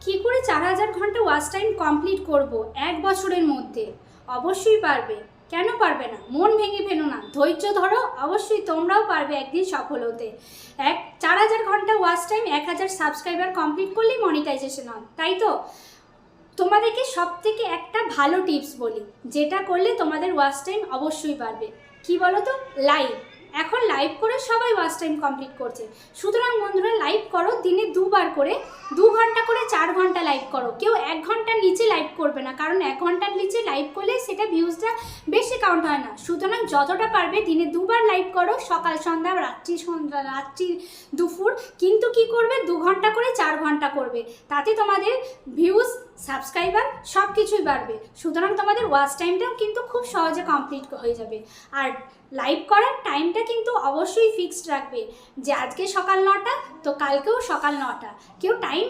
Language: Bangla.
কি করে 4000 ঘন্টা ওয়াচ টাইম কমপ্লিট করব 1 বছরের মধ্যে? অবশ্যই পারবে। কেন পারবে না? মন ভেঙে ফেলো না, ধৈর্য ধরো, অবশ্যই তোমরাও পারবে একদিন সফল হতে। 4000 ঘন্টা ওয়াচ টাইম, 1000 সাবস্ক্রাইবার কমপ্লিট করলেই মনিটাইজেশন হয়, তাই তো? তোমাদেরকে সব থেকে একটা ভালো টিপস বলি, যেটা করলে তোমাদের ওয়াচ টাইম অবশ্যই বাড়বে। কি বলো তো? লাইভ। এখন লাইভ করে সবাই ওয়াচ টাইম কমপ্লিট করছে। সুতরাং বন্ধুরা, লাইভ করো, দিনে 2বার করে, 2 ঘন্টা করে 4 ঘন্টা লাইভ করো। কেউ 1 ঘন্টার নিচে লাইভ করবে না, কারণ 1 ঘন্টার নিচে লাইভ করলে সেটা ভিউজটা বেশি কাউন্ট হয় না। সুতরাং যতটা পারবে দিনে 2বার লাইভ করো, সকাল সন্ধ্যা, রাত্রি দুপুর। কিন্তু কি করবে? 2 ঘন্টা করে 4 ঘন্টা করবে, তাতে তোমাদের ভিউজ, সাবস্ক্রাইবার সব কিছুই বাড়বে। সুতরাং তোমাদের ওয়াচ টাইমটাও কিন্তু খুব সহজে কমপ্লিট হয়ে যাবে। আর লাইভ করার টাইমটা কিন্তু অবশ্যই ফিক্সড রাখবে, যে আজকে সকাল 9টা তো কালকেও সকাল 9টা। কেউ টাইম